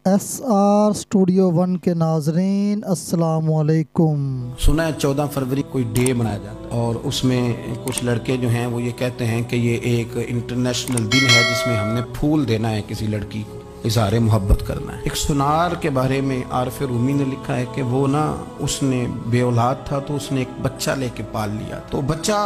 SR studio 1 के नाजरीन अस्सलाम वालेकुम। सुना है 14 फरवरी कोई डे मनाया जाता है और उसमें कुछ लड़के जो हैं वो ये कहते हैं कि ये एक इंटरनेशनल दिन है जिसमें हमने फूल देना है, किसी लड़की को इज़हार मोहब्बत करना है। एक सुनार के बारे में आरफ रूमी ने लिखा है कि वो ना उसने बे औलाद था तो उसने एक बच्चा लेके पाल लिया। तो बच्चा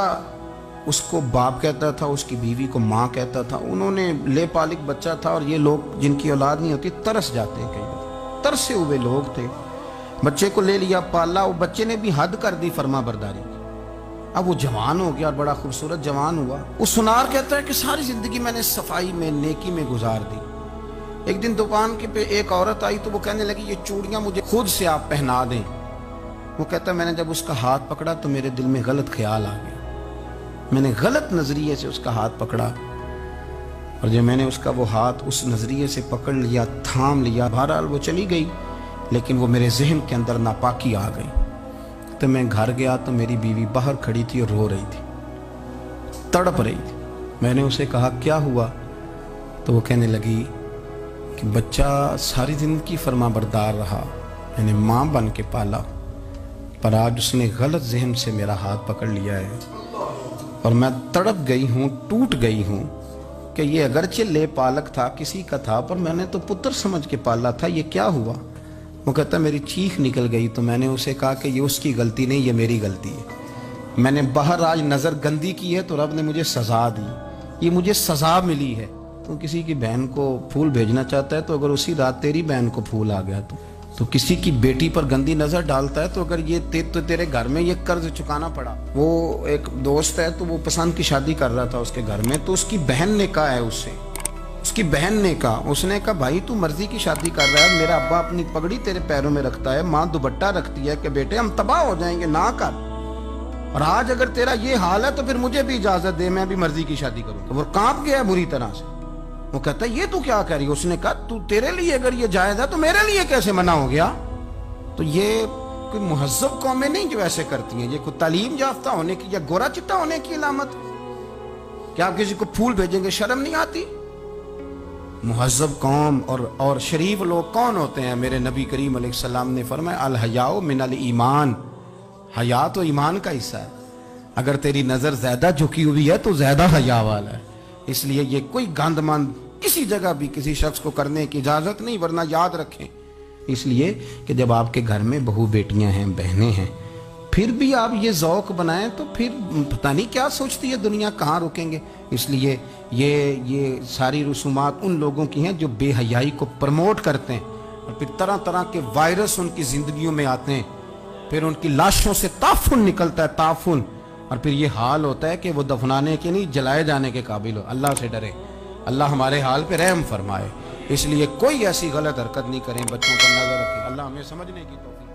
उसको बाप कहता था, उसकी बीवी को माँ कहता था। उन्होंने ले पालिक बच्चा था और ये लोग जिनकी औलाद नहीं होती तरस जाते हैं, कई बार तरसे हुए लोग थे। बच्चे को ले लिया, पाला, वो बच्चे ने भी हद कर दी फर्मा बरदारी की। अब वो जवान हो गया और बड़ा खूबसूरत जवान हुआ। वो सुनार कहता है कि सारी जिंदगी मैंने सफाई में, नेकी में गुजार दी। एक दिन दुकान के पे एक औरत आई तो वो कहने लगी ये चूड़ियां मुझे खुद से आप पहना दें। वो कहता है मैंने जब उसका हाथ पकड़ा तो मेरे दिल में गलत ख्याल आ गया, मैंने गलत नजरिए से उसका हाथ पकड़ा और जब मैंने उसका वो हाथ उस नजरिए से पकड़ लिया, थाम लिया, बहरहाल वो चली गई, लेकिन वो मेरे जहन के अंदर नापाकी आ गई। तो मैं घर गया तो मेरी बीवी बाहर खड़ी थी और रो रही थी, तड़प रही थी। मैंने उसे कहा क्या हुआ? तो वो कहने लगी कि बच्चा सारी जिंदगी फर्मा बरदार रहा, मैंने माँ बन के पाला, पर आज उसने गलत जहन से मेरा हाथ पकड़ लिया है और मैं तड़प गई हूँ, टूट गई हूँ कि ये अगरचे ले पालक था, किसी का था, पर मैंने तो पुत्र समझ के पाला था, ये क्या हुआ? वो कहता मेरी चीख निकल गई। तो मैंने उसे कहा कि ये उसकी गलती नहीं, ये मेरी गलती है। मैंने बाहर आज नज़र गंदी की है तो रब ने मुझे सज़ा दी, ये मुझे सज़ा मिली है। तो किसी की बहन को फूल भेजना चाहता है तो अगर उसी रात तेरी बहन को फूल आ गया तो किसी की बेटी पर गंदी नजर डालता है तो अगर ये तेरे घर में ये कर्ज चुकाना पड़ा। वो एक दोस्त है तो वो पसंद की शादी कर रहा था उसके घर में, तो उसकी बहन ने कहा है उससे, उसकी बहन ने कहा, उसने कहा भाई तू मर्जी की शादी कर रहा है, मेरा अब्बा अपनी पगड़ी तेरे पैरों में रखता है, माँ दुपट्टा रखती है कि बेटे हम तबाह हो जाएंगे, ना कर। और आज अगर तेरा ये हाल है तो फिर मुझे भी इजाजत दे, मैं भी मर्जी की शादी करूँ। तो वो कांप गया बुरी तरह से। वो कहता है ये तू क्या कह रही है? उसने कहा तू तेरे लिए अगर ये जायज है तो मेरे लिए कैसे मना हो गया? तो ये कोई मुहज्जब कौमें नहीं जो ऐसे करती हैं, ये कोई तालीम याफ्ता होने की या गोरा चिट्टा होने की अलामत? क्या आप किसी को फूल भेजेंगे, शर्म नहीं आती? मुहज्जब कौम और शरीफ लोग कौन होते हैं? मेरे नबी करीम अलैहिस्सलाम ने फरमाया अल हयाउ मिनल ईमान, हया तो ईमान का हिस्सा है। अगर तेरी नजर ज्यादा झुकी हुई है तो ज्यादा हया वाला है। इसलिए ये कोई गंदमंद किसी जगह भी किसी शख्स को करने की इजाजत नहीं, वरना याद रखें इसलिए कि जब आपके घर में बहू बेटियां हैं, बहनें हैं, फिर भी आप ये ज़ौक़ बनाएं तो फिर पता नहीं क्या सोचती है दुनिया, कहाँ रुकेंगे। इसलिए ये सारी रसूमात उन लोगों की हैं जो बेहयाई को प्रमोट करते हैं और फिर तरह तरह के वायरस उनकी ज़िंदगियों में आते हैं, फिर उनकी लाशों से ताफुन निकलता है, ताफुन, और फिर ये हाल होता है कि वो दफनाने के नहीं जलाए जाने के काबिल हो। अल्लाह से डरे, अल्लाह हमारे हाल पे रहम फरमाए। इसलिए कोई ऐसी गलत हरकत नहीं करें, बच्चों पर नजर रखें। अल्लाह हमें समझने की तौफीक